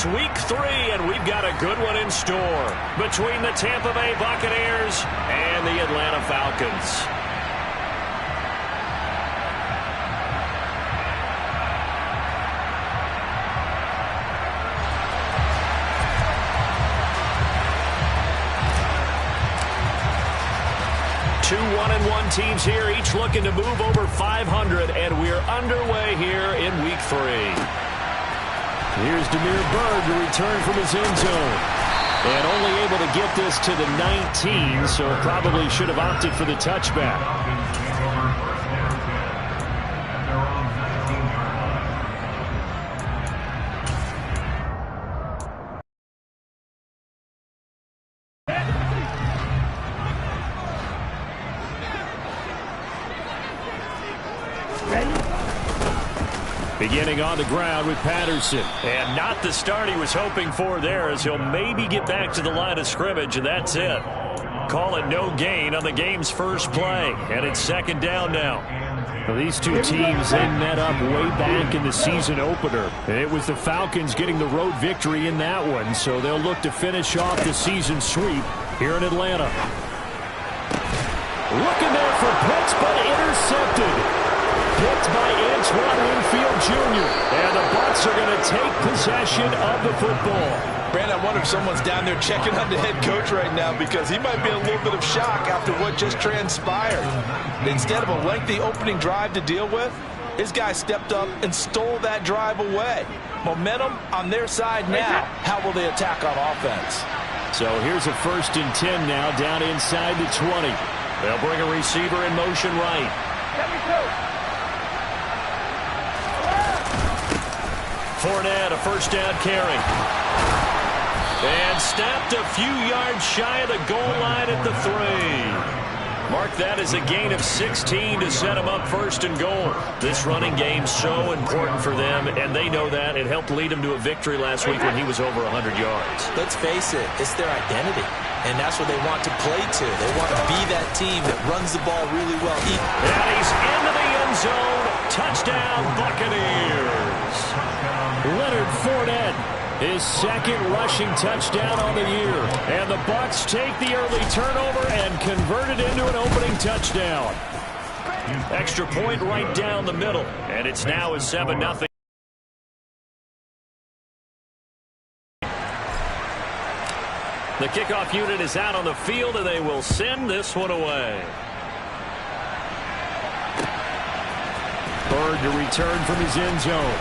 It's week 3, and we've got a good one in store between the Tampa Bay Buccaneers and the Atlanta Falcons. Two 1-1 teams here, each looking to move over 500, and we're underway here in week 3. Here's Demir Bird to return from his end zone. And only able to get this to the 19, so probably should have opted for the touchback. Beginning on the ground with Patterson. And not the start he was hoping for there, as he'll maybe get back to the line of scrimmage, and that's it. Call it no gain on the game's first play. And it's second down now. Well, these two teams, they met up way back in the season opener. It was the Falcons getting the road victory in that one, so they'll look to finish off the season sweep here in Atlanta. Looking there for Pitts, but intercepted. Picked by Antoine Winfield Jr. And the Bucs are going to take possession of the football. Brand, I wonder if someone's down there checking on the head coach right now, because he might be in a little bit of shock after what just transpired. Instead of a lengthy opening drive to deal with, his guy stepped up and stole that drive away. Momentum on their side now. How will they attack on offense? So here's a 1st and 10 now, down inside the 20. They'll bring a receiver in motion right. Fournette, a first down carry. And snapped a few yards shy of the goal line at the 3. Mark that as a gain of 16 to set them up 1st and goal. This running game's so important for them, and they know that. It helped lead them to a victory last week when he was over 100 yards. Let's face it, it's their identity. And that's what they want to play to. They want to be that team that runs the ball really well. And he's into the end zone. Touchdown, Buccaneers. Leonard Fournette, his 2nd rushing touchdown on the year. And the Bucs take the early turnover and convert it into an opening touchdown. Extra point right down the middle. And it's now a 7-0. The kickoff unit is out on the field, and they will send this one away. Bird to return from his end zone.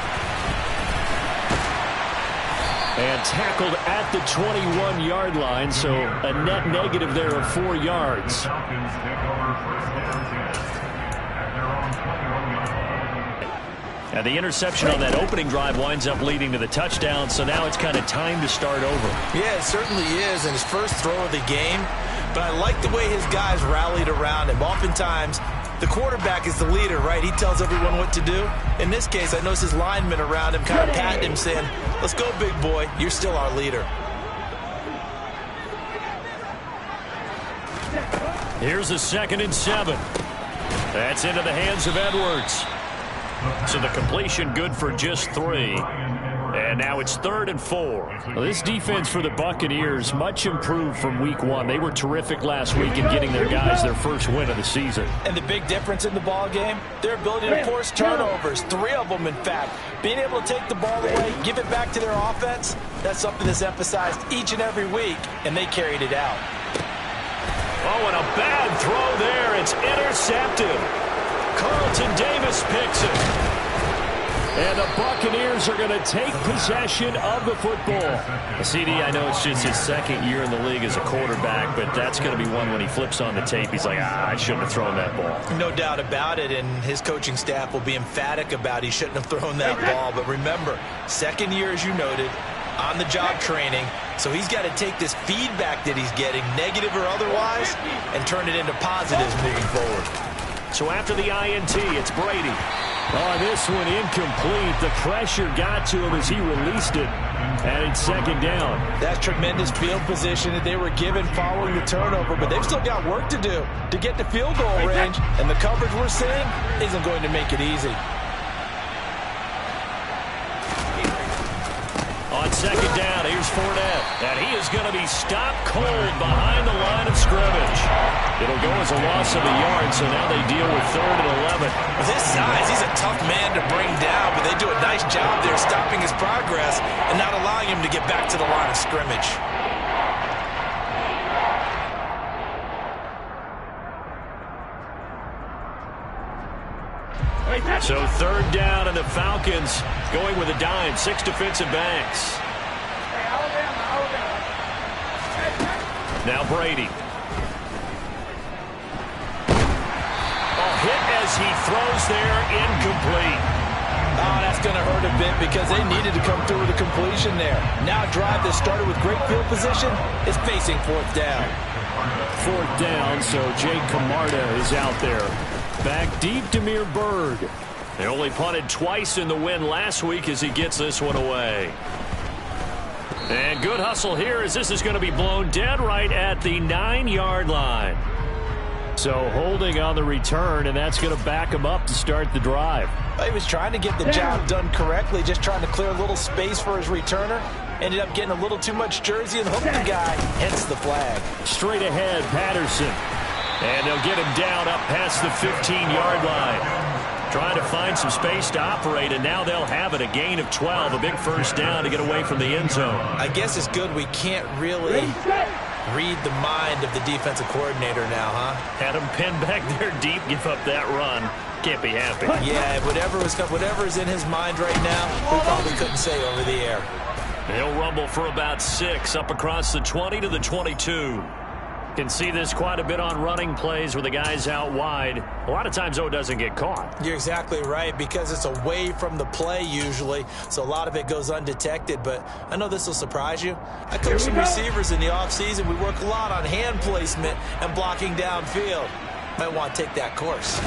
And tackled at the 21-yard line, so a net negative there of 4 yards. And the interception on that opening drive winds up leading to the touchdown, so now it's kind of time to start over. Yeah, it certainly is, and his first throw of the game. But I like the way his guys rallied around him. Oftentimes, the quarterback is the leader, right? He tells everyone what to do. In this case, I noticed his linemen around him kind of patting him, saying, "Let's go, big boy. You're still our leader." Here's a 2nd and 7. That's into the hands of Edwards. So the completion good for just 3. And now it's 3rd and 4. Well, this defense for the Buccaneers, much improved from week 1. They were terrific last week in getting their guys their first win of the season. And the big difference in the ball game, their ability to force turnovers. 3 of them, in fact. Being able to take the ball away, give it back to their offense, that's something that's emphasized each and every week, and they carried it out. Oh, and a bad throw there. It's intercepted. Carlton Davis picks it. And the Buccaneers are going to take possession of the football. CD, I know it's just his 2nd year in the league as a quarterback, but that's going to be one when he flips on the tape. He's like, I shouldn't have thrown that ball. No doubt about it, and his coaching staff will be emphatic about he shouldn't have thrown that ball. But remember, 2nd year, as you noted, on-the-job training. So he's got to take this feedback that he's getting, negative or otherwise, and turn it into positives moving forward. So after the INT, it's Brady. Oh, this one incomplete. The pressure got to him as he released it. And it's 2nd down. That's tremendous field position that they were given following the turnover, but they've still got work to do to get to field goal range, and the coverage we're seeing isn't going to make it easy. On second down. Here's Fournette. And he is going to be stopped cold behind the line of scrimmage. It'll go as a loss of a yard, so now they deal with 3rd and 11. With his size, he's a tough man to bring down, but they do a nice job there stopping his progress and not allowing him to get back to the line of scrimmage. So 3rd down, and the Falcons going with a dime. 6 defensive backs. Now Brady. Hit as he throws there, incomplete. Oh, that's going to hurt a bit because they needed to come through with a completion there. Now a drive that started with great field position is facing 4th down. 4th down, so Jake Camarda is out there. Back deep, Demir Bird. They only punted twice in the win last week as he gets this one away. And good hustle here as this is going to be blown dead right at the 9-yard line. So holding on the return, and that's going to back him up to start the drive. He was trying to get the job done correctly, just trying to clear a little space for his returner. Ended up getting a little too much jersey and hooked the guy, hence the flag. Straight ahead, Patterson. And they'll get him down up past the 15-yard line. Trying to find some space to operate, and now they'll have it. A gain of 12, a big first down to get away from the end zone. I guess it's good we can't really read the mind of the defensive coordinator now, huh? Had him pinned back there deep, give up that run. Can't be happy. Yeah, whatever is in his mind right now, we probably couldn't say over the air. He'll rumble for about 6 up across the 20 to the 22. Can see this quite a bit on running plays with the guys out wide. A lot of times, though, it doesn't get caught. You're exactly right, because it's away from the play usually, so a lot of it goes undetected. But I know this will surprise you. I coach some receivers in the offseason. We work a lot on hand placement and blocking downfield. Might want to take that course.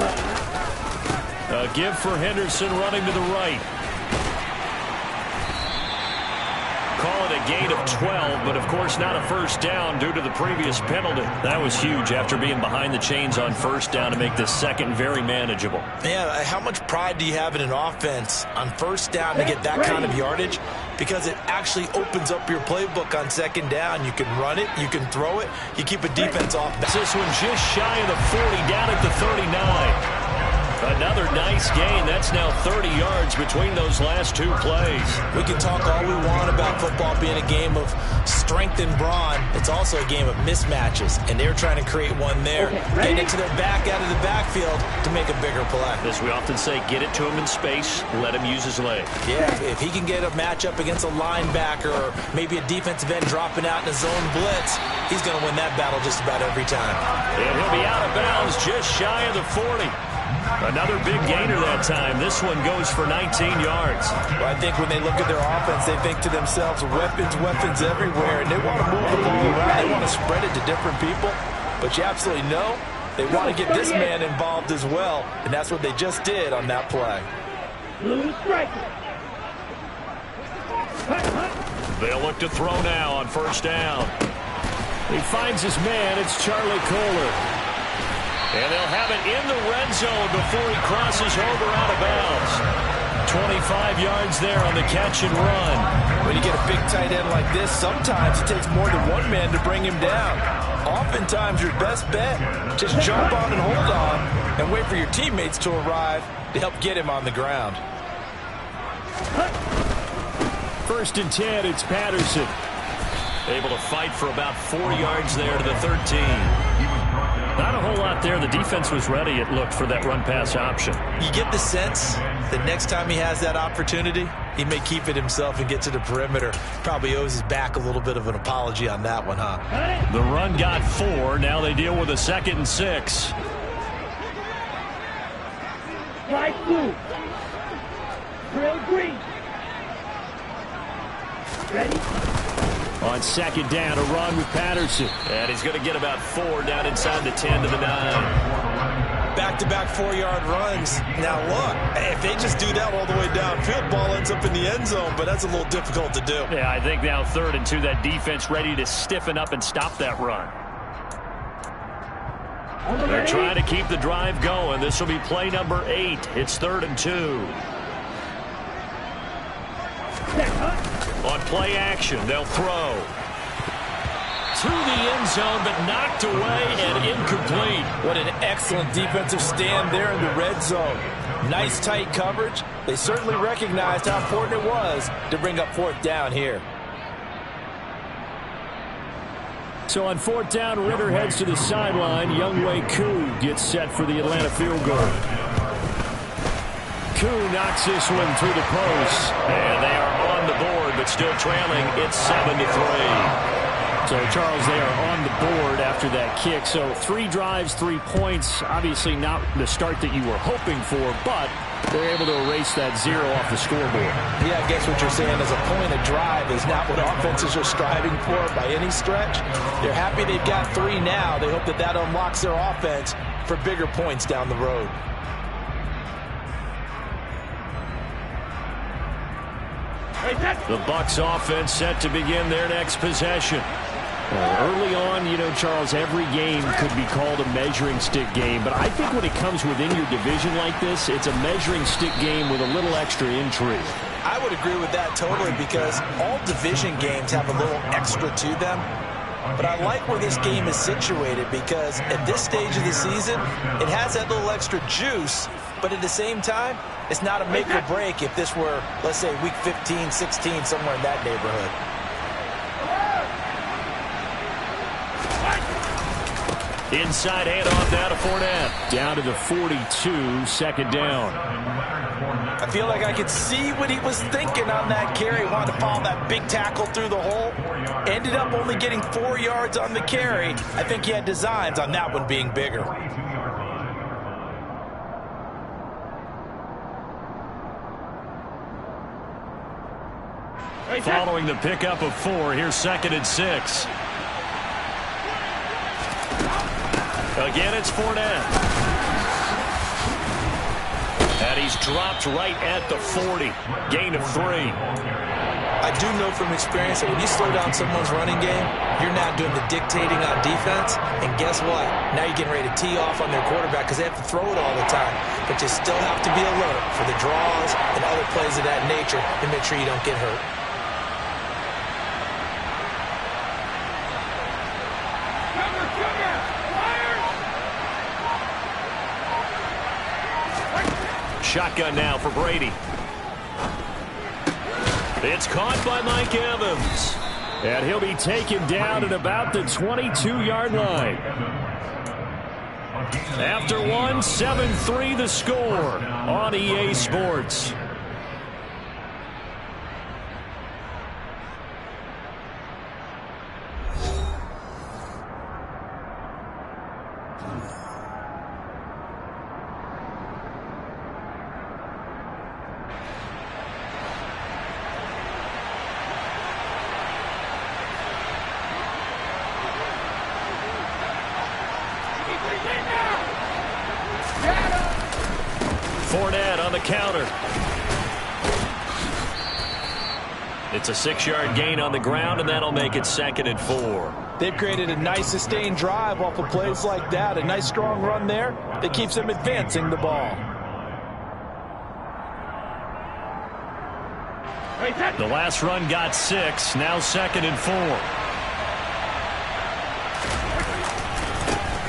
A give for Henderson running to the right. Call it a gain of 12, but of course not a first down due to the previous penalty. That was huge after being behind the chains on first down to make the second very manageable. Yeah, how much pride do you have in an offense on first down to get that kind of yardage? Because it actually opens up your playbook on second down. You can run it, you can throw it, you keep a defense off. This one just shy of the 40, down at the 39. Another nice gain. That's now 30 yards between those last 2 plays. We can talk all we want about football being a game of strength and brawn. It's also a game of mismatches, and they're trying to create one there. Getting it to their back out of the backfield to make a bigger play. As we often say, get it to him in space, let him use his leg. Yeah, if he can get a matchup against a linebacker or maybe a defensive end dropping out in a zone blitz, he's going to win that battle just about every time. And he'll be out of bounds just shy of the 40. Another big gainer that time. This one goes for 19 yards. Well, I think when they look at their offense, they think to themselves, weapons everywhere, and they want to move the ball around. They want to spread it to different people. But you absolutely know they want to get this man involved as well, and that's what they just did on that play. They'll look to throw now on first down. He finds his man. It's Charlie Kohler. And they'll have it in the red zone before he crosses over out of bounds. 25 yards there on the catch and run. When you get a big tight end like this, sometimes it takes more than one man to bring him down. Oftentimes, your best bet, just jump on and hold on and wait for your teammates to arrive to help get him on the ground. 1st and 10, it's Patterson. Able to fight for about 4 yards there to the 13. Not a whole lot there. The defense was ready, it looked, for that run-pass option. You get the sense that next time he has that opportunity, he may keep it himself and get to the perimeter. Probably owes his back a little bit of an apology on that one, huh? The run got 4. Now they deal with a 2nd and 6. Right blue. Trail green. Ready? On 2nd down, a run with Patterson. And he's going to get about 4 down inside the 10 to the 9. Back-to-back 4-yard runs. Now, look, if they just do that all the way downfield, ball ends up in the end zone, but that's a little difficult to do. Yeah, I think now 3rd and 2, that defense ready to stiffen up and stop that run. They're trying to keep the drive going. This will be play number 8. It's 3rd and 2. On On play action, they'll throw. To the end zone, but knocked away and incomplete. What an excellent defensive stand there in the red zone. Nice tight coverage. They certainly recognized how important it was to bring up fourth down here. So on fourth down, Ritter heads to the sideline. Younghoe Koo gets set for the Atlanta field goal. Koo knocks this one through the post. And they are on the board, but still trailing. It's 7-3. So, Charles, they are on the board after that kick. So 3 drives, 3 points. Obviously not the start that you were hoping for, but they're able to erase that 0 off the scoreboard. Yeah, I guess what you're saying is a point of drive is not what offenses are striving for by any stretch. They're happy they've got 3 now. They hope that that unlocks their offense for bigger points down the road. The Bucs offense set to begin their next possession. Early on, you know, Charles, every game could be called a measuring stick game. But I think when it comes within your division like this, it's a measuring stick game with a little extra intrigue. I would agree with that totally because all division games have a little extra to them. But I like where this game is situated because at this stage of the season, it has that little extra juice. But at the same time, it's not a make or break if this were, let's say, week 15, 16, somewhere in that neighborhood. Inside handoff now to Fournette. Down to the 42, second down. I feel like I could see what he was thinking on that carry. Wanted to follow that big tackle through the hole. Ended up only getting 4 yards on the carry. I think he had designs on that one being bigger. Following the pickup of 4, here's 2nd and 6. Again, it's Fournette. And he's dropped right at the 40. Gain of 3. I do know from experience that when you slow down someone's running game, you're not doing the dictating on defense. And guess what? Now you're getting ready to tee off on their quarterback because they have to throw it all the time. But you still have to be alert for the draws and other plays of that nature to make sure you don't get hurt. Shotgun now for Brady. It's caught by Mike Evans. And he'll be taken down at about the 22-yard line. After 1, 7-3 the score on EA Sports. Fournette on the counter. It's a 6-yard gain on the ground, and that'll make it 2nd and 4. They've created a nice sustained drive off of plays like that. A nice strong run there that keeps them advancing the ball. The last run got 6. Now 2nd and 4.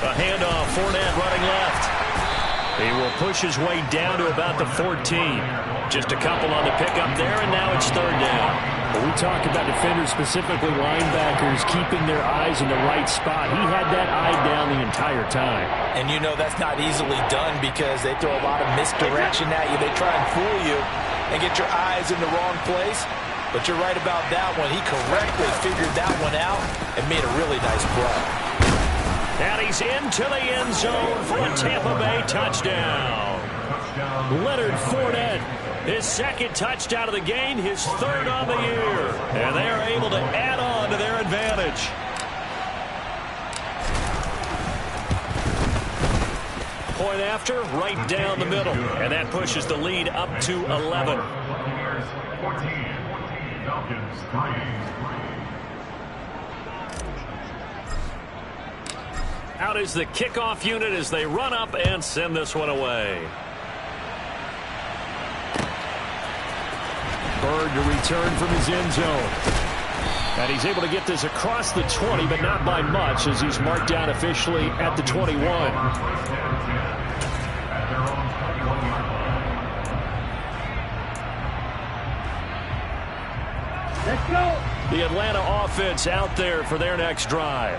A handoff. Fournette running left. He will push his way down to about the 14. Just a couple on the pickup there, and now it's 3rd down. When we talk about defenders, specifically linebackers, keeping their eyes in the right spot, he had that eye down the entire time. And you know that's not easily done because they throw a lot of misdirection at you. They try and fool you and get your eyes in the wrong place. But you're right about that one. He correctly figured that one out and made a really nice play. And he's into the end zone for a Tampa Bay touchdown. Leonard Fournette, his 2nd touchdown of the game, his 3rd on the year. And they are able to add on to their advantage. Point after, right down the middle. And that pushes the lead up to 11. Out is the kickoff unit as they run up and send this one away. Bird to return from his end zone. And he's able to get this across the 20, but not by much, as he's marked down officially at the 21. Let's go. The Atlanta offense out there for their next drive.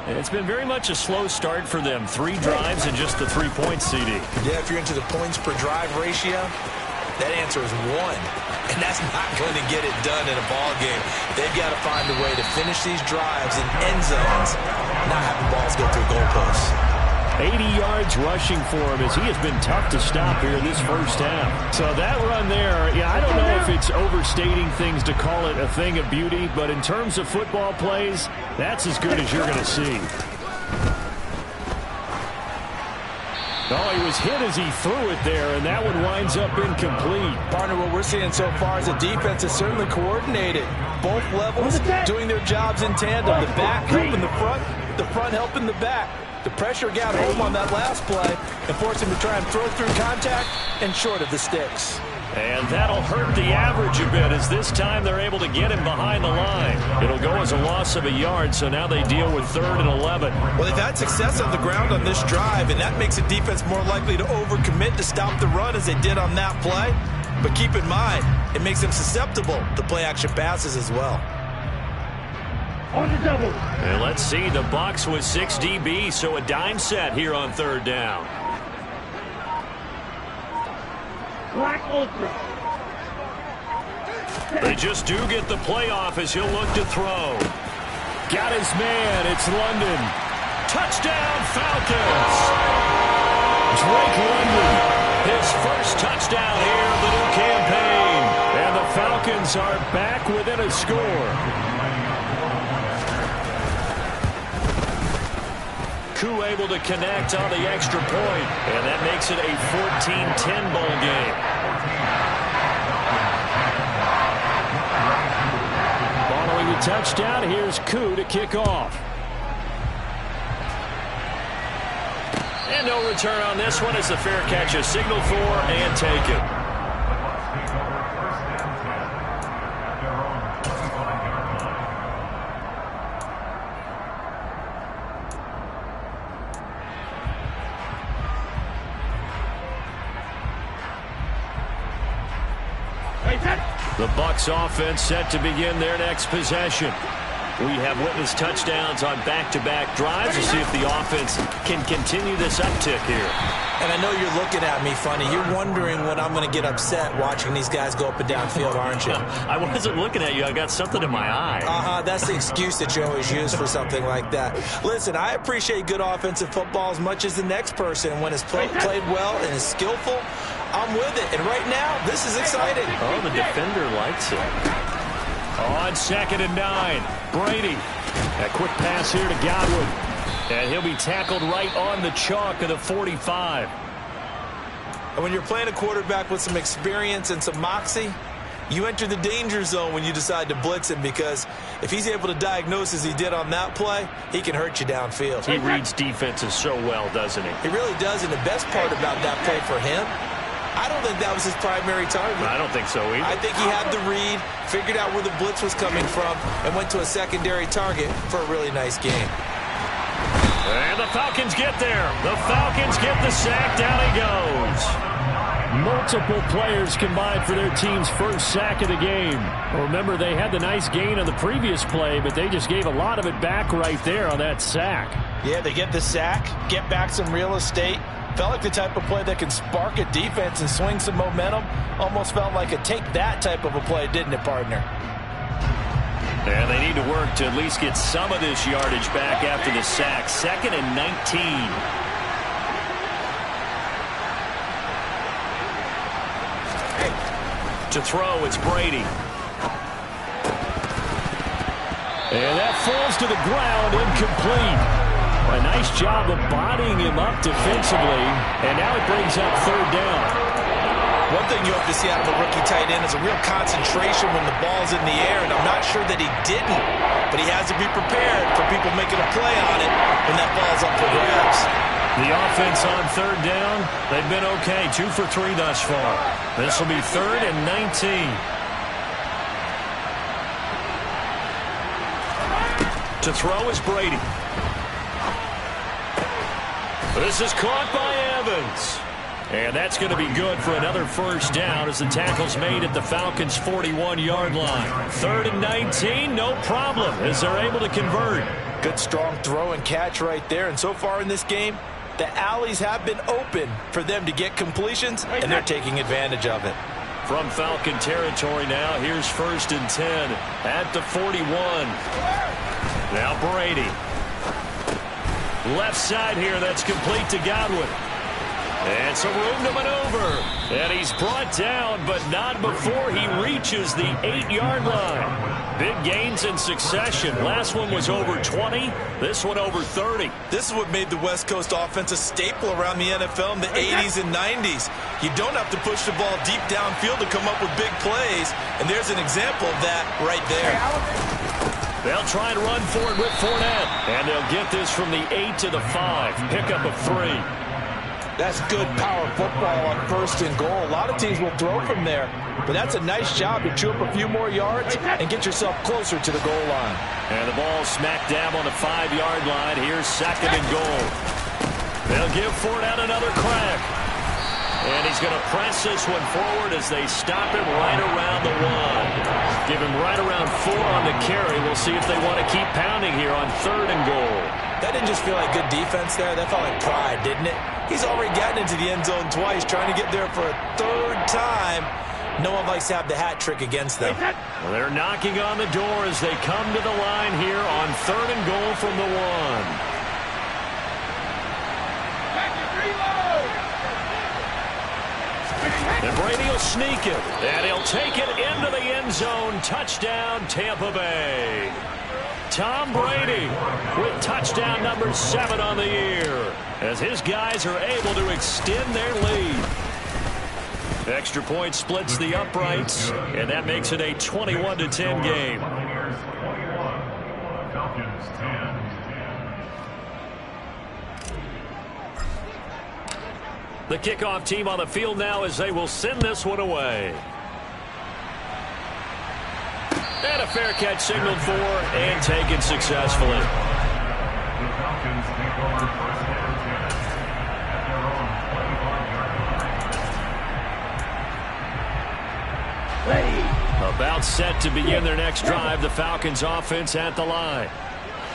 It's been very much a slow start for them. 3 drives and just the 3 points, CD. Yeah, if you're into the points per drive ratio, that answer is 1. And that's not going to get it done in a ball game. They've got to find a way to finish these drives in end zones, not have the balls go through goalposts. 80 yards rushing for him, as he has been tough to stop here this first half. So that run there, yeah, I don't know if it's overstating things to call it a thing of beauty, but in terms of football plays, that's as good as you're going to see. Oh, he was hit as he threw it there, and that one winds up incomplete. Partner, what we're seeing so far is the defense is certainly coordinated. Both levels doing their jobs in tandem. The back helping the front helping the back. The pressure got home on that last play and forced him to try and throw through contact and short of the sticks. And that'll hurt the average a bit, as this time they're able to get him behind the line. It'll go as a loss of a yard, so now they deal with 3rd and 11. Well, they've had success on the ground on this drive, and that makes the defense more likely to overcommit to stop the run as they did on that play. But keep in mind, it makes them susceptible to play-action passes as well. On the double. And let's see, the Bucs with 6 DB, so a dime set here on 3rd down. Black Ultra. They just do get the playoff as he'll look to throw. Got his man. It's London. Touchdown, Falcons. Drake London, his first touchdown here of the new campaign. And the Falcons are back within a score. Koo able to connect on the extra point, and that makes it a 14-10 ball game. Following the touchdown, here's Koo to kick off. And no return on this one as the fair catch is signaled for and taken. The Bucs offense set to begin their next possession. We have witnessed touchdowns on back-to-back drives to see if the offense can continue this uptick here. And I know you're looking at me funny. You're wondering when I'm going to get upset watching these guys go up and down field, aren't you? I wasn't looking at you. I got something in my eye. That's the excuse that you always use for something like that. Listen, I appreciate good offensive football as much as the next person. When it's played well and is skillful, I'm with it. And right now, this is exciting. Oh, the defender likes it. On 2nd and 9, Brady. A quick pass here to Godwin. And he'll be tackled right on the chalk of the 45. And when you're playing a quarterback with some experience and some moxie, you enter the danger zone when you decide to blitz him, because if he's able to diagnose as he did on that play, he can hurt you downfield. He reads defenses so well, doesn't he? He really does, and the best part about that play for him, I don't think that was his primary target. I don't think so either. I think he had the read, figured out where the blitz was coming from, and went to a secondary target for a really nice game. And the Falcons get there. The Falcons get the sack. Down he goes. Multiple players combined for their team's first sack of the game. Remember, they had the nice gain on the previous play, but they just gave a lot of it back right there on that sack. Yeah, they get the sack, get back some real estate. Felt like the type of play that can spark a defense and swing some momentum. Almost felt like a take that type of a play, didn't it, partner? And they need to work to at least get some of this yardage back after the sack. 2nd and 19. To throw, it's Brady. And that falls to the ground, incomplete. A nice job of bodying him up defensively, and now it brings up 3rd down. One thing you hope to see out of a rookie tight end is a real concentration when the ball's in the air, and I'm not sure that he didn't, but he has to be prepared for people making a play on it when that ball's up for grabs. The offense on 3rd down, they've been okay. 2 for 3 thus far. This will be 3rd and 19. To throw is Brady. This is caught by Evans. And that's going to be good for another first down as the tackle's made at the Falcons' 41-yard line. 3rd and 19, no problem as they're able to convert. Good strong throw and catch right there. And so far in this game, the alleys have been open for them to get completions, and they're taking advantage of it. From Falcon territory now, here's 1st and 10 at the 41. Now Brady. Left side here, that's complete to Godwin. And some room to maneuver. And he's brought down, but not before he reaches the 8-yard line. Big gains in succession. Last one was over 20. This one over 30. This is what made the West Coast offense a staple around the NFL in the 80s and 90s. You don't have to push the ball deep downfield to come up with big plays. And there's an example of that right there. They'll try and run for it with Fournette. And they'll get this from the 8 to the 5. Pickup of 3. That's good power football on 1st and goal. A lot of teams will throw from there, but that's a nice job to chew up a few more yards and get yourself closer to the goal line. And the ball smack dab on the 5-yard line. Here's 2nd and goal. They'll give Fournette another crack. And he's going to press this one forward as they stop him right around the 1. Give him right around 4 on the carry. We'll see if they want to keep pounding here on 3rd and goal. That didn't just feel like good defense there. That felt like pride, didn't it? He's already gotten into the end zone twice, trying to get there for a 3rd time. No one likes to have the hat trick against them. Well, they're knocking on the door as they come to the line here on 3rd and goal from the 1. And Brady will sneak it, and he'll take it into the end zone. Touchdown, Tampa Bay. Tom Brady with touchdown number 7 on the year as his guys are able to extend their lead. Extra point splits the uprights, and that makes it a 21-10 game. The kickoff team on the field now as they will send this one away. And a fair catch signaled for and taken successfully. About set to begin their next drive, the Falcons offense at the line.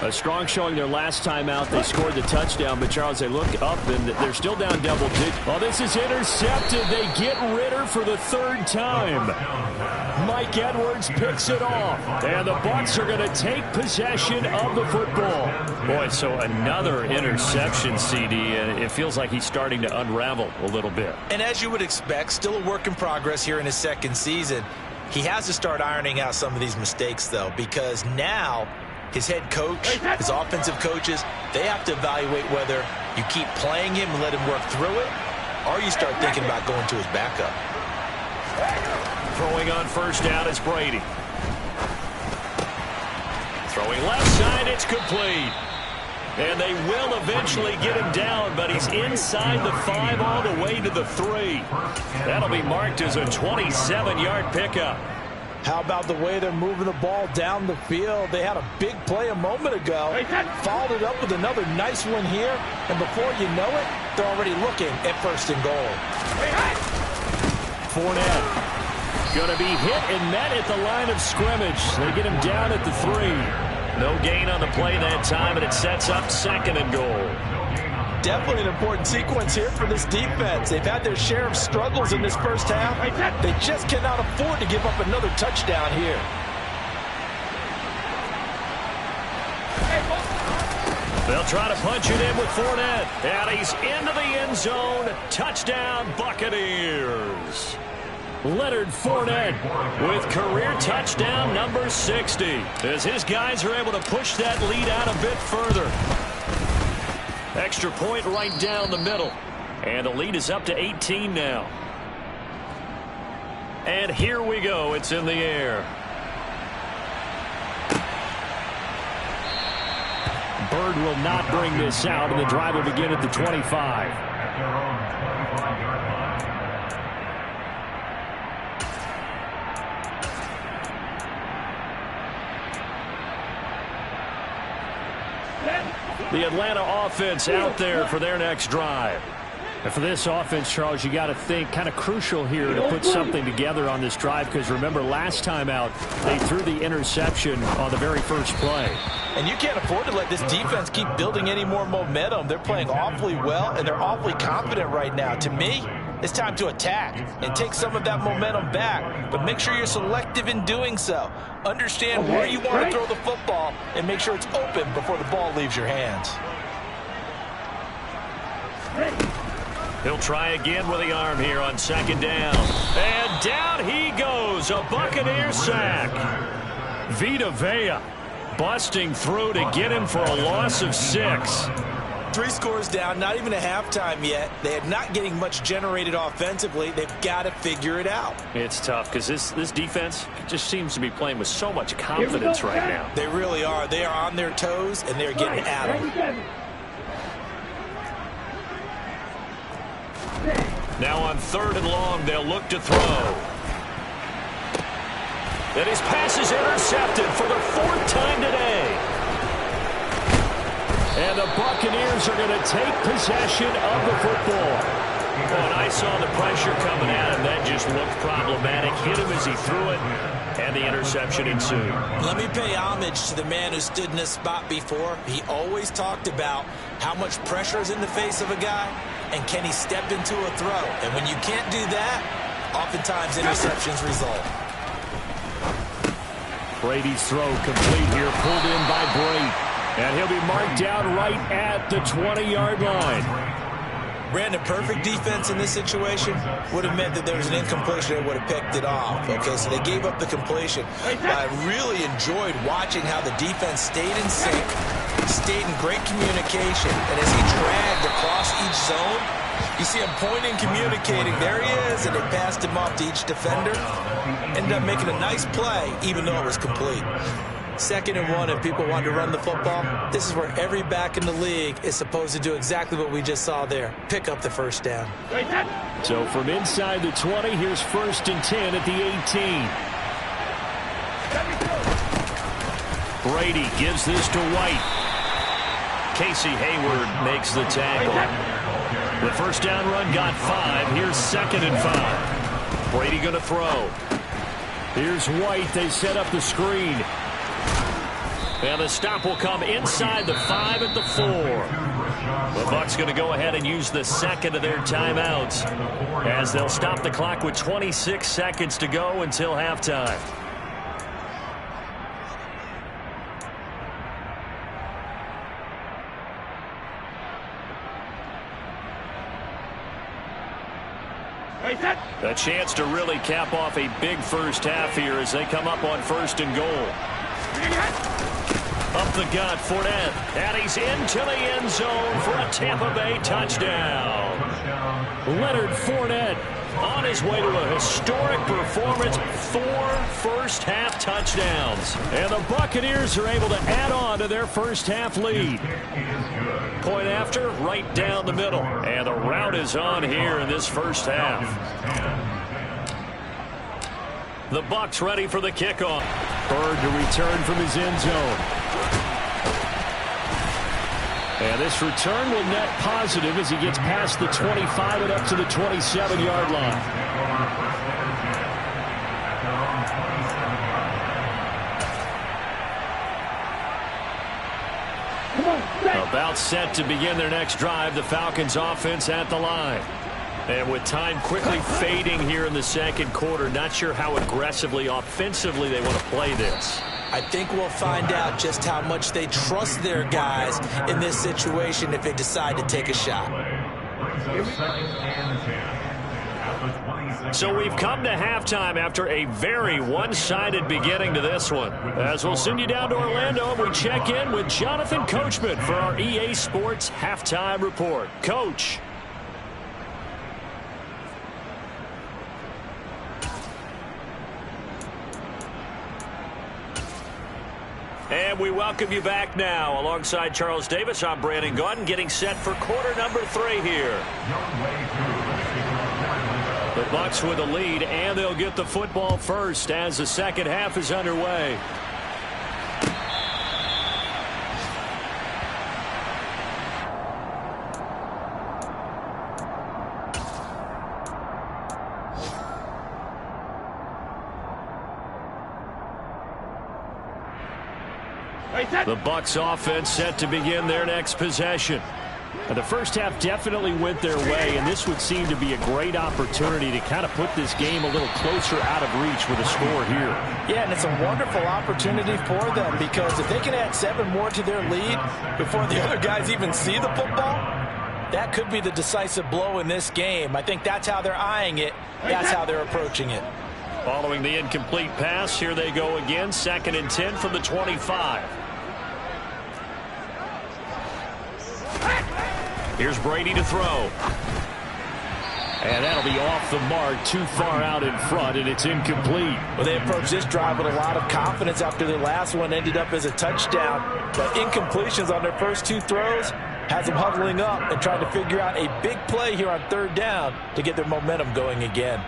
A strong showing their last time out. They scored the touchdown, but Charles, they look up and they're still down double digits. Oh, this is intercepted. They get Ritter for the 3rd time. Mike Edwards picks it off, and the Bucs are going to take possession of the football. Boy, so another interception, CD, and it feels like he's starting to unravel a little bit. And as you would expect, still a work in progress here in his 2nd season. He has to start ironing out some of these mistakes, though, because now his head coach, his offensive coaches, they have to evaluate whether you keep playing him and let him work through it, or you start thinking about going to his backup. Throwing on 1st down is Brady. Throwing left side, it's complete. And they will eventually get him down, but he's inside the 5 all the way to the 3. That'll be marked as a 27-yard pickup. How about the way they're moving the ball down the field? They had a big play a moment ago, followed it up with another nice one here, and before you know it, they're already looking at 1st and goal. Fournette going to be hit and met at the line of scrimmage. They get him down at the 3. No gain on the play that time, and it sets up 2nd and goal. Definitely an important sequence here for this defense. They've had their share of struggles in this 1st half. They just cannot afford to give up another touchdown here. They'll try to punch it in with Fournette. And he's into the end zone. Touchdown, Buccaneers. Leonard Fournette with career touchdown number 60 as his guys are able to push that lead out a bit further. Extra point right down the middle. And the lead is up to 18 now. And here we go. It's in the air. Bird will not bring this out, and the drive will begin at the 25. The Atlanta offense out there for their next drive. And for this offense, Charles, you got to think kind of crucial here to put something together on this drive, because remember last time out they threw the interception on the very first play. And you can't afford to let this defense keep building any more momentum. They're playing awfully well, and they're awfully confident right now. To me, it's time to attack and take some of that momentum back, but make sure you're selective in doing so. Understand where you want to throw the football and make sure it's open before the ball leaves your hands. He'll try again with the arm here on second down. And down he goes, a Buccaneer sack. Vita Vea busting through to get him for a loss of 6. 3 scores down, not even a halftime yet. They are not getting much generated offensively. They've got to figure it out. It's tough because this defense just seems to be playing with so much confidence right now. They really are. They are on their toes, and they're getting at them. Now on 3rd and long, they'll look to throw. And his pass is intercepted for the 4th time today. And the Buccaneers are going to take possession of the football. Oh, and I saw the pressure coming at him. That just looked problematic. Hit him as he threw it, and the interception ensued. Let me pay homage to the man who stood in this spot before. He always talked about how much pressure is in the face of a guy, and can he step into a throw. And when you can't do that, oftentimes interceptions result. Brady's throw complete here, pulled in by Brady. And he'll be marked down right at the 20-yard line. Brandon, perfect defense in this situation would have meant that there was an incompletion that would have picked it off. Okay, so they gave up the completion. But I really enjoyed watching how the defense stayed in sync, stayed in great communication, and as he dragged across each zone, you see him pointing, communicating. There he is, and they passed him off to each defender. Ended up making a nice play, even though it was complete. 2nd and 1, and people want to run the football. This is where every back in the league is supposed to do exactly what we just saw there. Pick up the first down. So from inside the 20, here's 1st and 10 at the 18. Brady gives this to White. Casey Hayward makes the tackle. The first down run got 5. Here's 2nd and 5. Brady going to throw. Here's White. They set up the screen. And the stop will come inside the 5 at the 4. The Bucs going to go ahead and use the 2nd of their timeouts as they'll stop the clock with 26 seconds to go until halftime. A chance to really cap off a big first half here as they come up on 1st and goal. Up the gut, Fournette, and he's into the end zone for a Tampa Bay touchdown. Leonard Fournette on his way to a historic performance, 4 first-half touchdowns. And the Buccaneers are able to add on to their first-half lead. Point after, right down the middle. And the route is on here in this first half. The Bucs ready for the kickoff. Bird to return from his end zone. And this return will net positive as he gets past the 25 and up to the 27-yard line. About set to begin their next drive, the Falcons offense at the line. And with time quickly fading here in the 2nd quarter, not sure how aggressively, offensively they want to play this. I think we'll find out just how much they trust their guys in this situation if they decide to take a shot. So we've come to halftime after a very one-sided beginning to this one. As we'll send you down to Orlando, and we check in with Jonathan Coachman for our EA Sports Halftime Report. Coach. And we welcome you back now. Alongside Charles Davis, I'm Brandon Gaudin, getting set for quarter number 3 here. The Bucs with a lead, and they'll get the football first as the second half is underway. The Bucs offense set to begin their next possession. The first half definitely went their way, and this would seem to be a great opportunity to kind of put this game a little closer out of reach with a score here. Yeah, and it's a wonderful opportunity for them, because if they can add 7 more to their lead before the other guys even see the football, that could be the decisive blow in this game. I think that's how they're eyeing it. That's how they're approaching it. Following the incomplete pass, here they go again, 2nd and 10 from the 25. Here's Brady to throw. And that'll be off the mark, too far out in front, and it's incomplete. Well, they approached this drive with a lot of confidence after their last one ended up as a touchdown. But incompletions on their first 2 throws has them huddling up and trying to figure out a big play here on 3rd down to get their momentum going again.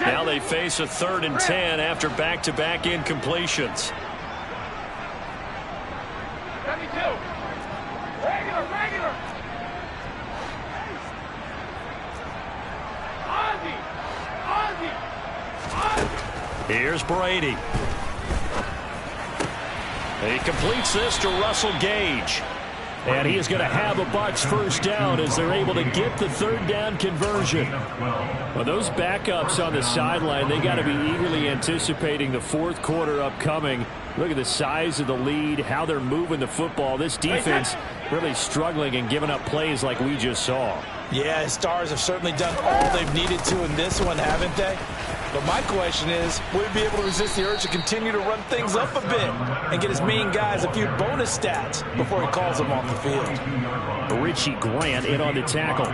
Now they face a 3rd and 10 after back-to-back incompletions. Here's Brady. He completes this to Russell Gage. And he is going to have a Bucs first down as they're able to get the 3rd down conversion. Well, those backups on the sideline, they got to be eagerly anticipating the 4th quarter upcoming. Look at the size of the lead, how they're moving the football. This defense really struggling and giving up plays like we just saw. Yeah, Stars have certainly done all they've needed to in this one, haven't they? But my question is, will he be able to resist the urge to continue to run things up a bit and get his main guys a few bonus stats before he calls them off the field? Richie Grant in on the tackle.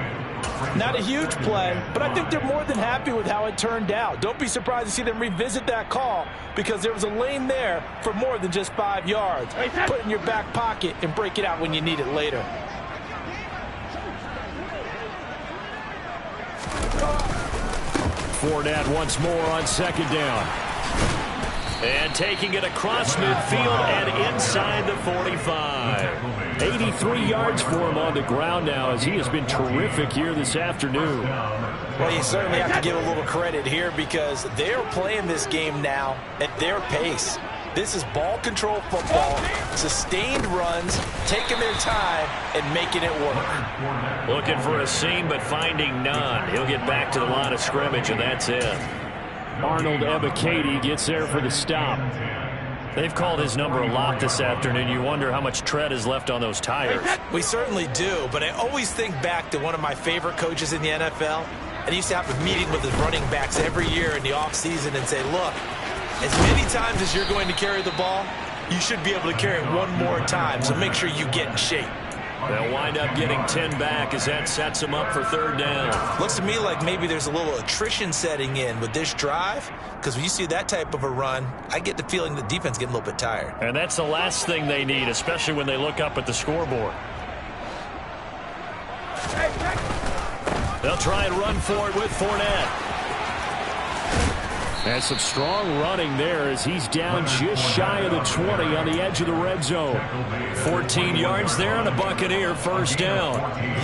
Not a huge play, but I think they're more than happy with how it turned out. Don't be surprised to see them revisit that call, because there was a lane there for more than just 5 yards. Put it in your back pocket and break it out when you need it later. Fournette once more on 2nd down. And taking it across midfield and inside the 45. 83 yards for him on the ground now, as he has been terrific here this afternoon. Well, you certainly have to give a little credit here, because they're playing this game now at their pace. This is ball control football, sustained runs, taking their time and making it work. Looking for a seam, but finding none. He'll get back to the line of scrimmage, and that's it. Arnold Ebiketie gets there for the stop. They've called his number a lot this afternoon. You wonder how much tread is left on those tires. We certainly do, but I always think back to one of my favorite coaches in the NFL. And he used to have a meeting with his running backs every year in the offseason and say, look, as many times as you're going to carry the ball, you should be able to carry it one more time, so make sure you get in shape. They'll wind up getting 10 back as that sets them up for 3rd down. Looks to me like maybe there's a little attrition setting in with this drive, because when you see that type of a run, I get the feeling the defense getting a little bit tired. And that's the last thing they need, especially when they look up at the scoreboard. They'll try and run for it with Fournette. And some strong running there as he's down just shy of the 20 on the edge of the red zone. 14 yards there on a Buccaneer first down.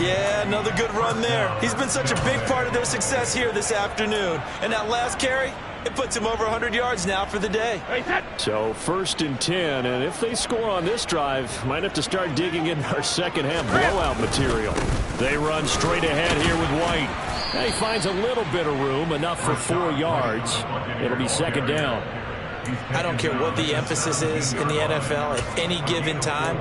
Yeah, another good run there. He's been such a big part of their success here this afternoon. And that last carry, it puts him over 100 yards now for the day. So 1st and 10, and if they score on this drive, might have to start digging in our second half blowout material. They run straight ahead here with White. And he finds a little bit of room, enough for 4 yards. It'll be 2nd down. I don't care what the emphasis is in the NFL at any given time.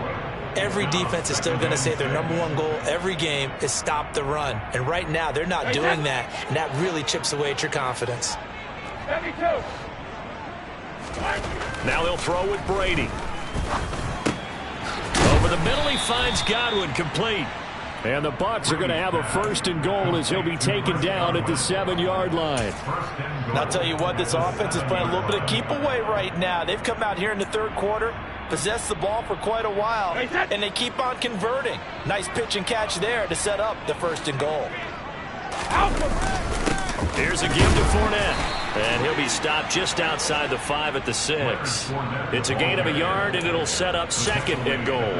Every defense is still going to say their #1 goal every game is stop the run. And right now, they're not doing that, and that really chips away at your confidence. Now they'll throw with Brady. Over the middle, he finds Godwin, complete. And the Bucs are going to have a 1st and goal as he'll be taken down at the 7-yard line. And I'll tell you what, this offense is playing a little bit of keep away right now. They've come out here in the 3rd quarter, possessed the ball for quite a while, and they keep on converting. Nice pitch and catch there to set up the 1st and goal. Here's a give to Fournette. And he'll be stopped just outside the 5 at the 6. It's a gain of a yard, and it'll set up 2nd and goal.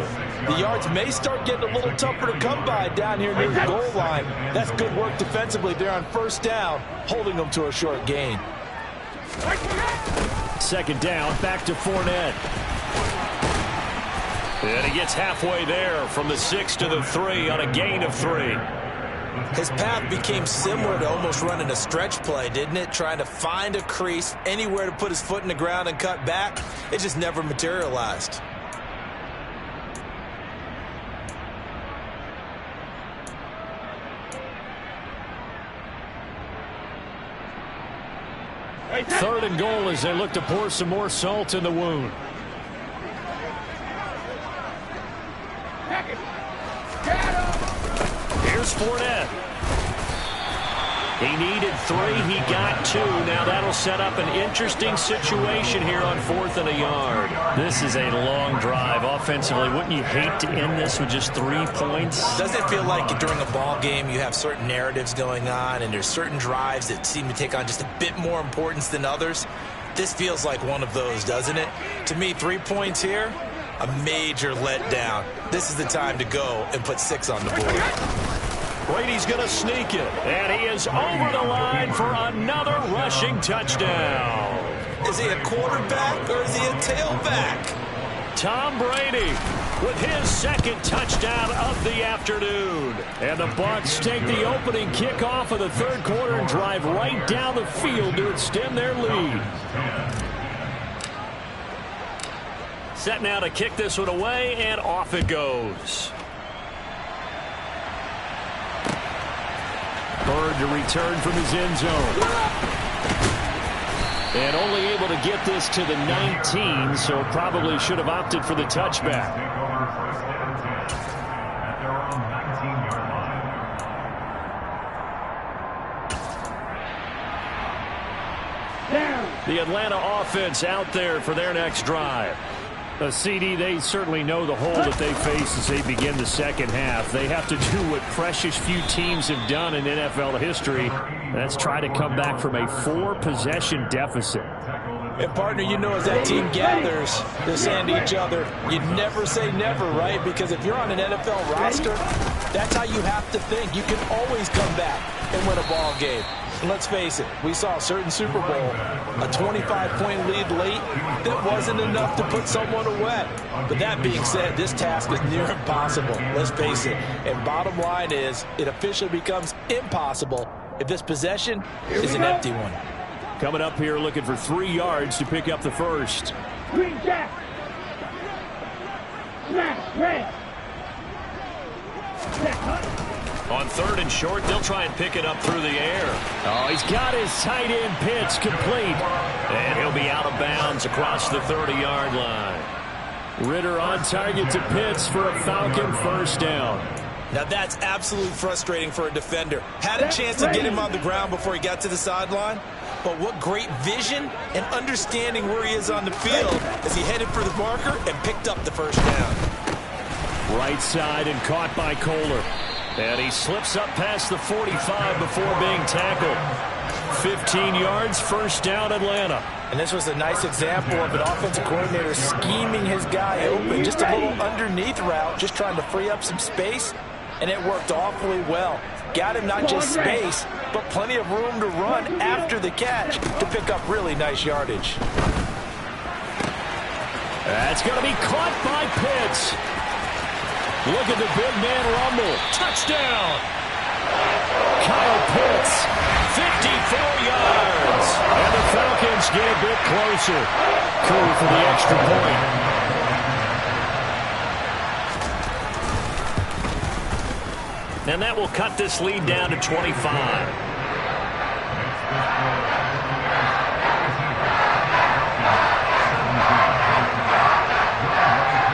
The yards may start getting a little tougher to come by down here near the goal line. That's good work defensively there on 1st down, holding them to a short gain. second down. Back to Fournette. And he gets halfway there from the 6 to the 3 on a gain of 3. His path became similar to almost running a stretch play, didn't it? Trying to find a crease, anywhere to put his foot in the ground and cut back. It just never materialized. Third and goal as they look to pour some more salt in the wound. Here's Fournette. He needed 3. He got 2. Now that'll set up an interesting situation here on 4th and a yard. This is a long drive offensively. Wouldn't you hate to end this with just 3 points? Doesn't it feel like during a ball game you have certain narratives going on and there's certain drives that seem to take on just a bit more importance than others? This feels like one of those, doesn't it? To me, 3 points here, a major letdown. This is the time to go and put 6 on the board. Brady's going to sneak it. And he is over the line for another rushing touchdown. Is he a quarterback or is he a tailback? Tom Brady with his second touchdown of the afternoon. And the Bucs take the opening kickoff of the third quarter and drive right down the field to extend their lead. Set now to kick this one away, and off it goes. Bird to return from his end zone. And only able to get this to the 19, so probably should have opted for the touchback. The Atlanta offense out there for their next drive. A CD, they certainly know the hole that they face as they begin the second half. They have to do what precious few teams have done in NFL history. That's try to come back from a 4-possession deficit. And, partner, you know as that team gathers, they're saying to each other, you never say never, right? Because if you're on an NFL roster, that's how you have to think. You can always come back and win a ball game. And let's face it, we saw a certain Super Bowl, a 25-point lead late that wasn't enough to put someone away. But that being said, this task is near impossible. Let's face it. And bottom line is, it officially becomes impossible if this possession is an empty one. Coming up here looking for 3 yards to pick up the first. Green jack. Smash, red. On 3rd and short, they'll try and pick it up through the air. Oh, he's got his tight end pitch complete. And he'll be out of bounds across the 30-yard line. Ritter on target to Pitts for a Falcon first down. Now that's absolutely frustrating for a defender. Had a chance to get him on the ground before he got to the sideline. But what great vision and understanding where he is on the field as he headed for the marker and picked up the first down. Right side and caught by Kohler. And he slips up past the 45 before being tackled. 15 yards, first down Atlanta. And this was a nice example of an offensive coordinator scheming his guy open. Just a little underneath route, just trying to free up some space. And it worked awfully well. Got him not just space, but plenty of room to run after the catch to pick up really nice yardage. That's going to be caught by Pitts. Look at the big man rumble. Touchdown. Kyle Pitts, 54 yards. And the Falcons get a bit closer. Cool for the extra point. And that will cut this lead down to 25.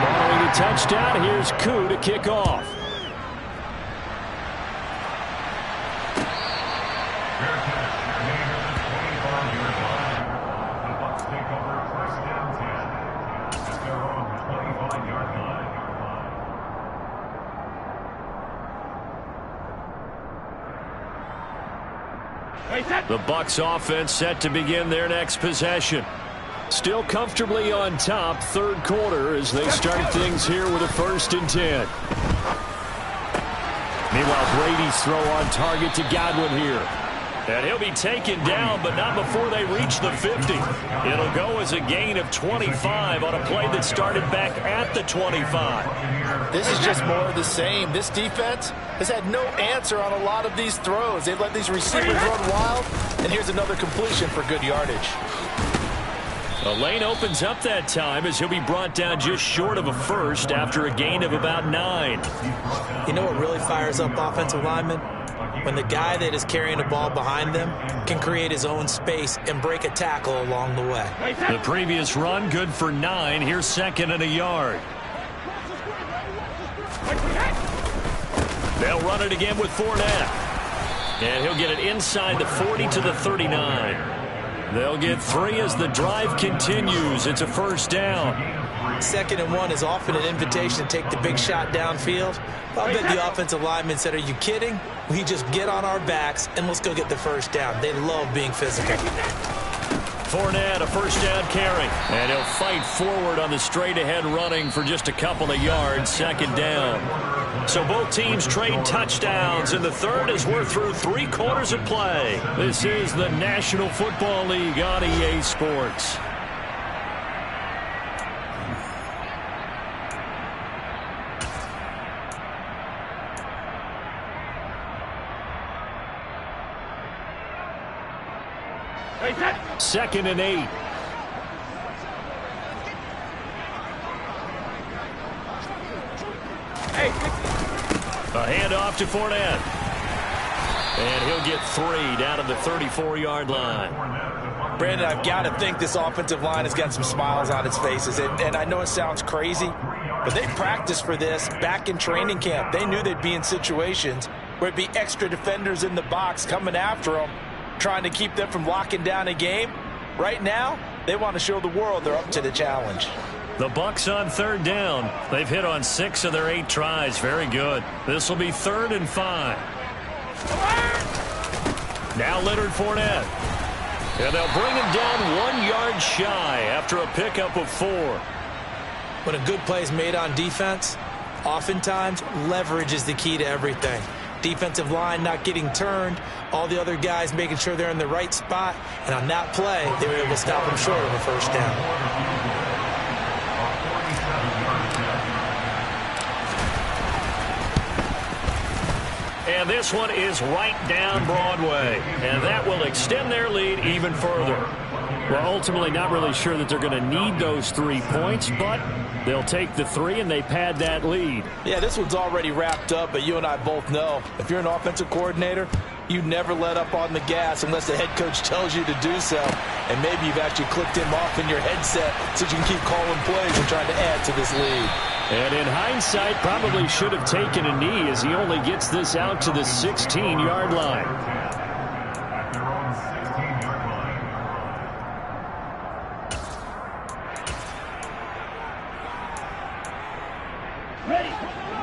Following the touchdown, here's Koo to kick off. The Bucs offense set to begin their next possession. Still comfortably on top, third quarter as they start things here with a 1st and 10. Meanwhile, Brady's throw on target to Godwin here. And he'll be taken down, but not before they reach the 50. It'll go as a gain of 25 on a play that started back at the 25. This is just more of the same. This defense has had no answer on a lot of these throws. They've let these receivers run wild, and here's another completion for good yardage. The lane opens up that time as he'll be brought down just short of a first after a gain of about 9. You know what really fires up offensive linemen? When the guy that is carrying the ball behind them can create his own space and break a tackle along the way. The previous run, good for 9. Here's 2nd and a yard. They'll run it again with Fournette. And he'll get it inside the 40 to the 39. They'll get 3 as the drive continues. It's a first down. 2nd and 1 is often an invitation to take the big shot downfield. I bet the offensive lineman said, are you kidding? We just get on our backs and let's go get the first down. They love being physical. Fournette, a first down carry. And he'll fight forward on the straight-ahead running for just a couple of yards, 2nd down. So both teams trade touchdowns, and the third as we're through 3 quarters of play. This is the National Football League on EA Sports. Second and 8. A handoff to Fournette. And he'll get 3 down to the 34-yard line. Brandon, I've got to think this offensive line has got some smiles on its faces. And I know it sounds crazy, but they practiced for this back in training camp. They knew they'd be in situations where it'd be extra defenders in the box coming after them, trying to keep them from locking down a game. Right now, they want to show the world they're up to the challenge. The Bucs on 3rd down. They've hit on 6 of their 8 tries. Very good. This will be 3rd and 5. Now Leonard Fournette. And they'll bring him down 1 yard shy after a pickup of 4. When a good play is made on defense, oftentimes leverage is the key to everything. Defensive line not getting turned, all the other guys making sure they're in the right spot, and on that play, they were able to stop him short of a first down. And this one is right down Broadway, and that will extend their lead even further. Well, ultimately not really sure that they're going to need those 3 points, but they'll take the 3 and they pad that lead. Yeah, this one's already wrapped up, but you and I both know if you're an offensive coordinator, you never let up on the gas unless the head coach tells you to do so. And maybe you've actually clicked him off in your headset so you can keep calling plays and trying to add to this lead. And in hindsight, probably should have taken a knee as he only gets this out to the 16-yard line.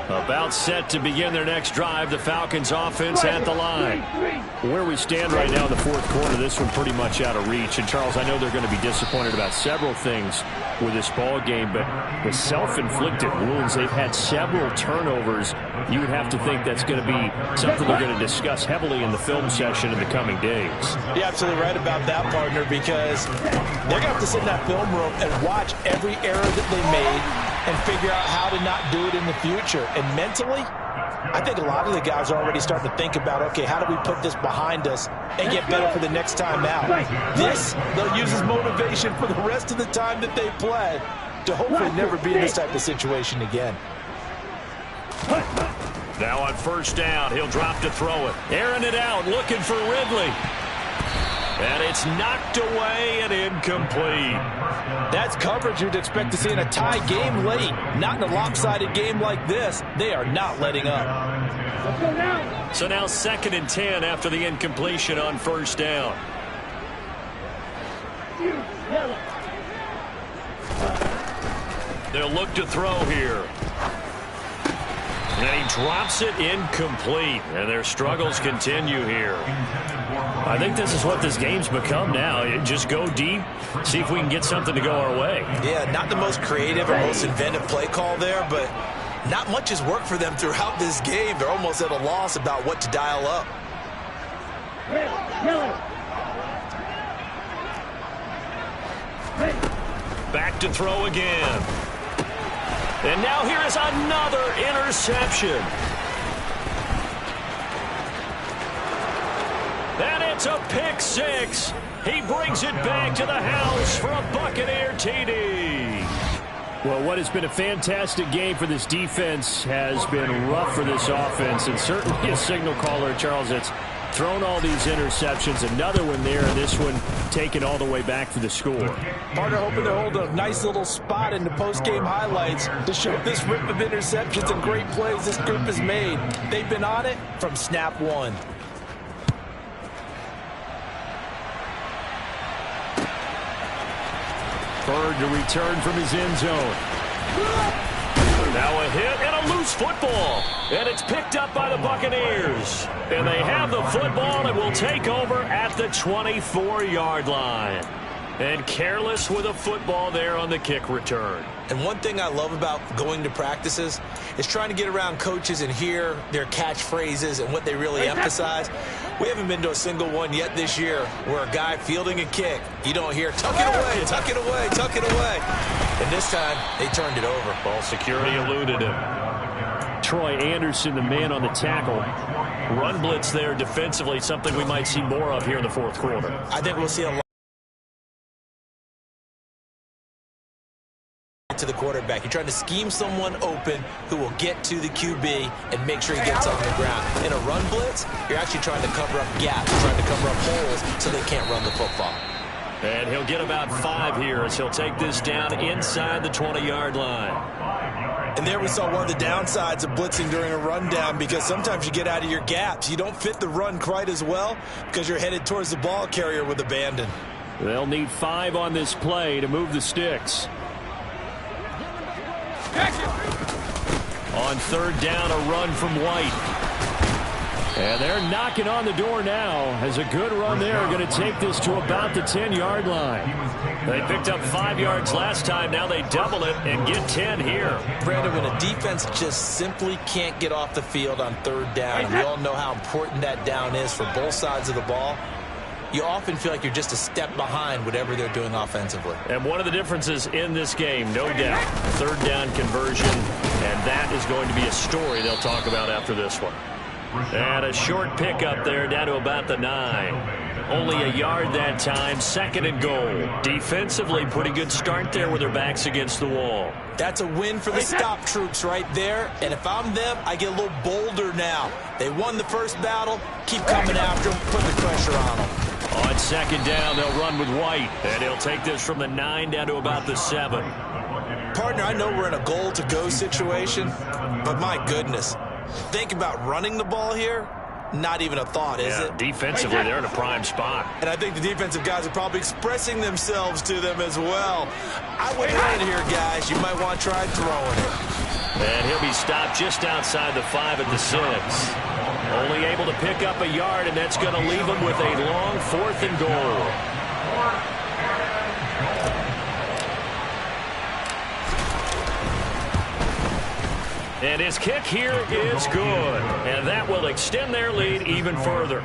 About set to begin their next drive, the Falcons offense at the line. Where we stand right now in the 4th quarter, this one pretty much out of reach. And Charles, I know they're going to be disappointed about several things with this ball game, but the self-inflicted wounds, they've had several turnovers. You would have to think that's going to be something they're going to discuss heavily in the film session in the coming days. You're absolutely right about that, partner, because they're going to have to sit in that film room and watch every error that they made and figure out how to not do it in the future. And mentally, I think a lot of the guys are already starting to think about, okay, how do we put this behind us and get better for the next time out? This, they'll use as motivation for the rest of the time that they play to hopefully never be in this type of situation again. Now on 1st down, he'll drop to throw it. Airing it out, looking for Ridley. And it's knocked away and incomplete. That's coverage you'd expect to see in a tie game late. Not in a lopsided game like this. They are not letting up. So now 2nd and 10 after the incompletion on 1st down. They'll look to throw here. And he drops it incomplete. And their struggles continue here. I think this is what this game's become now. Just go deep, see if we can get something to go our way. Yeah, not the most creative or most inventive play call there, but not much has worked for them throughout this game. They're almost at a loss about what to dial up. Back to throw again. And now here is another interception. And it's a pick six. He brings it back to the house for a Buccaneer TD. Well, what has been a fantastic game for this defense has been rough for this offense, and certainly a signal caller, Charles, that's thrown all these interceptions. Another one there, and this one taken all the way back for the score. Partner hoping to hold a nice little spot in the post-game highlights to show this rip of interceptions and great plays this group has made. They've been on it from snap one. Bird to return from his end zone. Now a hit and a loose football. And it's picked up by the Buccaneers. And they have the football and will take over at the 24-yard line. And careless with a football there on the kick return. And one thing I love about going to practices is trying to get around coaches and hear their catchphrases and what they really emphasize. We haven't been to a single one yet this year where a guy fielding a kick, you don't hear, tuck it away, tuck it away, tuck it away. And this time, they turned it over. Ball security eluded him. Troy Anderson, the man on the tackle. Run blitz there defensively, something we might see more of here in the fourth quarter. I think we'll see a lot to the quarterback. You're trying to scheme someone open who will get to the QB and make sure he gets on the ground. In a run blitz, you're actually trying to cover up gaps, trying to cover up holes so they can't run the football. And he'll get about 5 here as he'll take this down inside the 20-yard line. And there we saw one of the downsides of blitzing during a rundown, because sometimes you get out of your gaps. You don't fit the run quite as well because you're headed towards the ball carrier with abandon. They'll need 5 on this play to move the sticks. On third down, a run from White. And they're knocking on the door now as a good run there. Going to take this to about the 10-yard line. They picked up 5 yards last time. Now they double it and get 10 here. Brandon, when a defense just simply can't get off the field on third down, and we all know how important that down is for both sides of the ball, you often feel like you're just a step behind whatever they're doing offensively. And one of the differences in this game, no doubt, third down conversion, and that is going to be a story they'll talk about after this one. And a short pickup there down to about the 9. Only a yard that time, second and goal. Defensively, pretty good start there with their backs against the wall. That's a win for the stop troops right there. And if I'm them, I get a little bolder now. They won the first battle. Keep coming after them. Put the pressure on them. On second down, they'll run with White. And he'll take this from the 9 down to about the 7. Partner, I know we're in a goal-to-go situation, but my goodness. Think about running the ball here. Not even a thought, is it? Defensively, they're in a prime spot. And I think the defensive guys are probably expressing themselves to them as well. I wouldn't run it here, guys. You might want to try throwing it. And he'll be stopped just outside the 5 at the 6. Only able to pick up a yard, and that's going to leave him with a long 4th and goal. And his kick here is good. And that will extend their lead even further.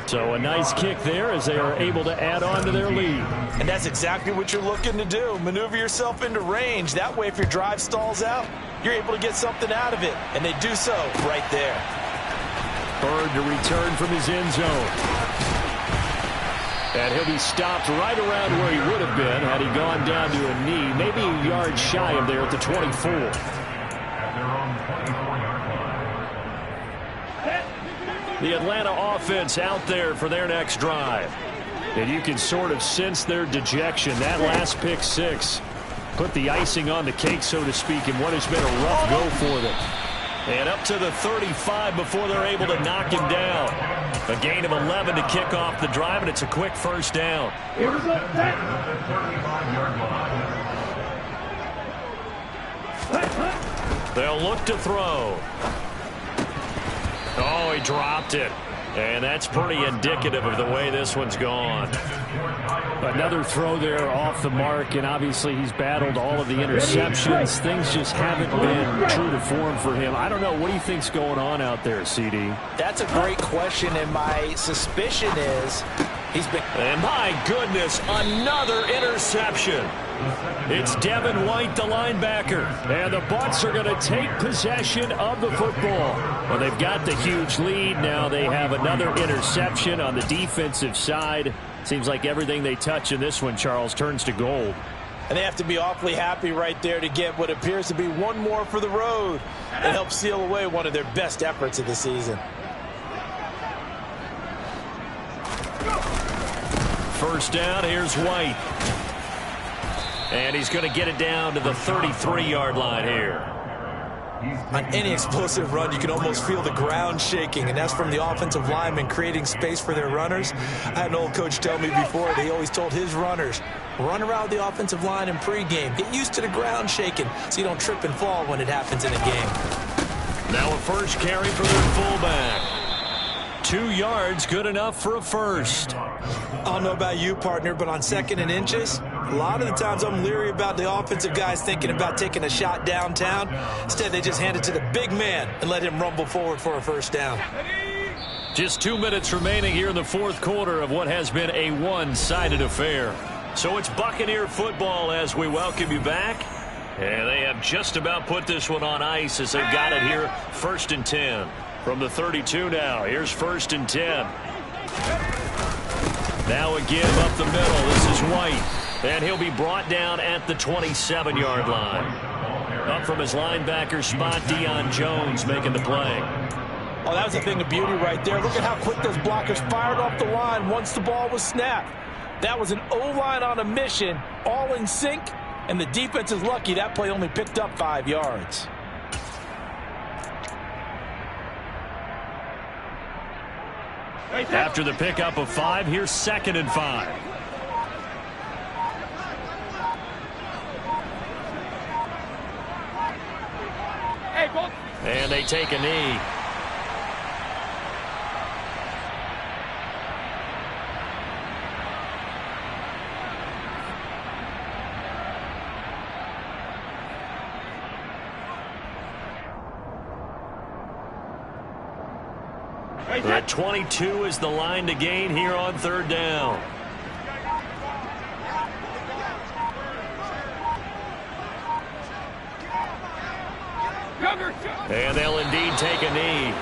So a nice kick there as they are able to add on to their lead. And that's exactly what you're looking to do. Maneuver yourself into range. That way, if your drive stalls out, you're able to get something out of it. And they do so right there. Bird to return from his end zone. And he'll be stopped right around where he would have been had he gone down to a knee. Maybe a yard shy of there at the 24. The Atlanta offense out there for their next drive. And you can sort of sense their dejection. That last pick 6 put the icing on the cake, so to speak, in what has been a rough go for them. And up to the 35 before they're able to knock him down. A gain of 11 to kick off the drive, and it's a quick first down. They'll look to throw. Oh, he dropped it. And that's pretty indicative of the way this one's gone. Another throw there off the mark, and obviously he's battled all of the interceptions. Things just haven't been true to form for him. I don't know. What do you think's going on out there, CD? That's a great question, and my suspicion is he's been... And my goodness, another interception. It's Devin White, the linebacker, and the Bucs are going to take possession of the football. Well, they've got the huge lead. Now they have another interception on the defensive side. Seems like everything they touch in this one, Charles, turns to gold. And they have to be awfully happy right there to get what appears to be one more for the road and help seal away one of their best efforts of the season. First down, here's White. And he's going to get it down to the 33-yard line here. On any explosive run, you can almost feel the ground shaking, and that's from the offensive linemen creating space for their runners. I had an old coach tell me before, they always told his runners, run around the offensive line in pregame. Get used to the ground shaking so you don't trip and fall when it happens in a game. Now a first carry for their fullback. 2 yards, good enough for a first. I don't know about you, partner, but on 2nd and inches, a lot of the times I'm leery about the offensive guys thinking about taking a shot downtown. Instead, they just hand it to the big man and let him rumble forward for a first down. Just 2 minutes remaining here in the fourth quarter of what has been a one-sided affair. So it's Buccaneer football as we welcome you back. And they have just about put this one on ice as they've got it here, 1st and 10. From the 32 now, here's 1st and 10. Now a give up the middle. This is White. And he'll be brought down at the 27-yard line. Up from his linebacker spot, Deion Jones making the play. Oh, that was a thing of beauty right there. Look at how quick those blockers fired off the line once the ball was snapped. That was an O-line on a mission, all in sync, and the defense is lucky that play only picked up 5 yards. After the pickup of 5, here's 2nd and 5. And they take a knee. At 22 is the line to gain here on 3rd down. And they'll indeed take a knee.